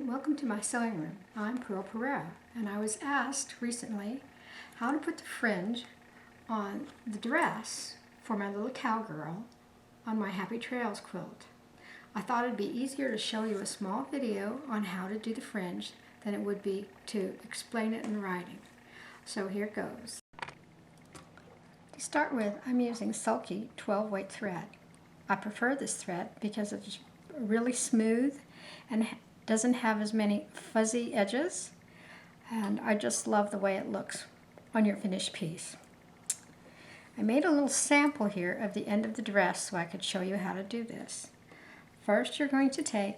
welcome to my sewing room. I'm Pearl Pereira, and I was asked recently how to put the fringe on the dress for my little cowgirl on my Happy Trails quilt. I thought it'd be easier to show you a small video on how to do the fringe than it would be to explain it in writing. So here goes. To start with, I'm using Sulky 12 weight thread. I prefer this thread because it's really smooth and doesn't have as many fuzzy edges, and I just love the way it looks on your finished piece. I made a little sample here of the end of the dress so I could show you how to do this. First, you're going to take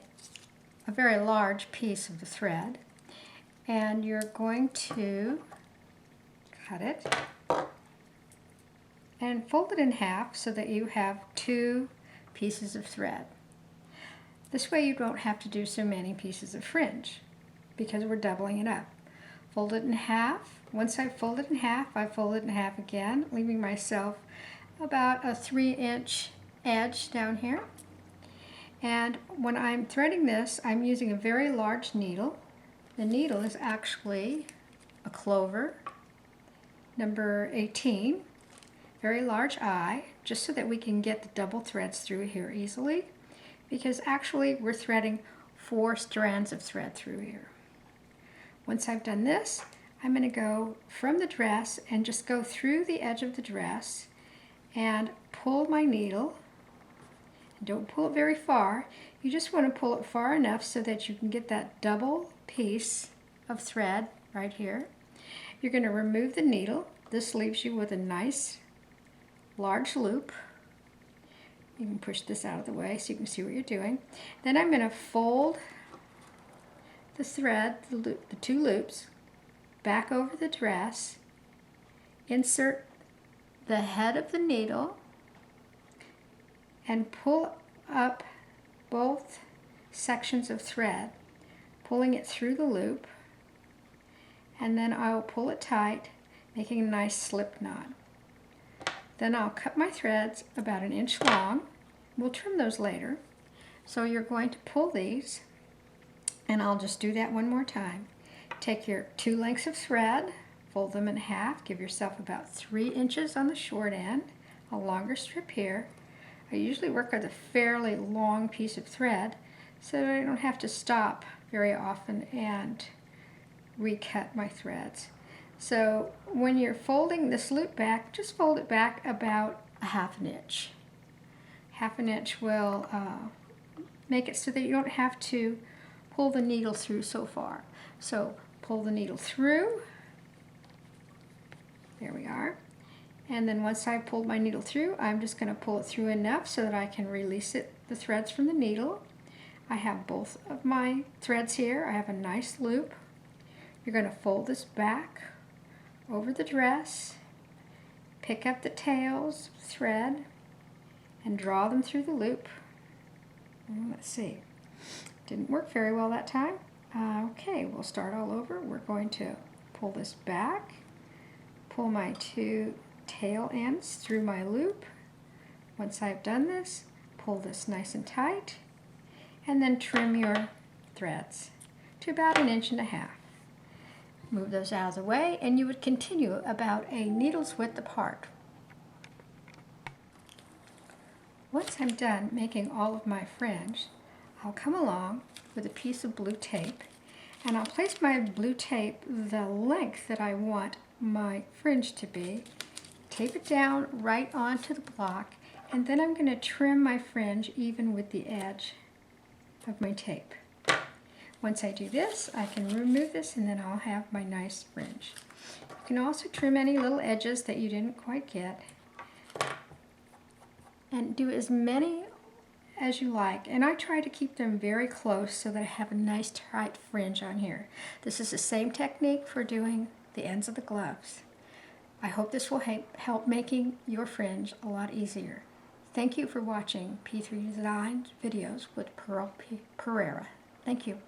a very large piece of the thread and you're going to cut it and fold it in half so that you have two pieces of thread. This way you don't have to do so many pieces of fringe because we're doubling it up. Fold it in half. Once I fold it in half, I fold it in half again, leaving myself about a 3-inch edge down here. And when I'm threading this, I'm using a very large needle. The needle is actually a clover, number 18, very large eye, just so that we can get the double threads through here easily, because actually we're threading 4 strands of thread through here. Once I've done this, I'm going to go from the dress and just go through the edge of the dress and pull my needle. Don't pull it very far. You just want to pull it far enough so that you can get that double piece of thread right here. You're going to remove the needle. This leaves you with a nice large loop. You can push this out of the way so you can see what you're doing. Then I'm going to fold the thread, the 2 loops, back over the dress, insert the head of the needle, and pull up both sections of thread, pulling it through the loop, and then I'll pull it tight, making a nice slip knot. Then I'll cut my threads about 1 inch long. We'll trim those later. So you're going to pull these, and I'll just do that one more time. Take your 2 lengths of thread, fold them in half, give yourself about 3 inches on the short end, a longer strip here. I usually work with a fairly long piece of thread so that I don't have to stop very often and recut my threads. So when you're folding this loop back, just fold it back about a 1/2 inch. 1/2 inch will make it so that you don't have to pull the needle through so far. So pull the needle through. There we are. And then once I've pulled my needle through, I'm just going to pull it through enough so that I can release the threads from the needle. I have both of my threads here. I have a nice loop. You're going to fold this back over the dress, pick up the tails of thread, and draw them through the loop. Let's see. Didn't work very well that time. Okay, we'll start all over. We're going to pull this back, pull my 2 tail ends through my loop. Once I've done this, pull this nice and tight, and then trim your threads to about 1.5 inches. Move those out of the way, and you would continue about a needle's width apart. Once I'm done making all of my fringe, I'll come along with a piece of blue tape, and I'll place my blue tape the length that I want my fringe to be, tape it down right onto the block, and then I'm going to trim my fringe even with the edge of my tape. Once I do this, I can remove this, and then I'll have my nice fringe. You can also trim any little edges that you didn't quite get, and do as many as you like. And I try to keep them very close so that I have a nice tight fringe on here. This is the same technique for doing the ends of the gloves. I hope this will help making your fringe a lot easier. Thank you for watching P3 Design videos with Pearl Pereira. Thank you.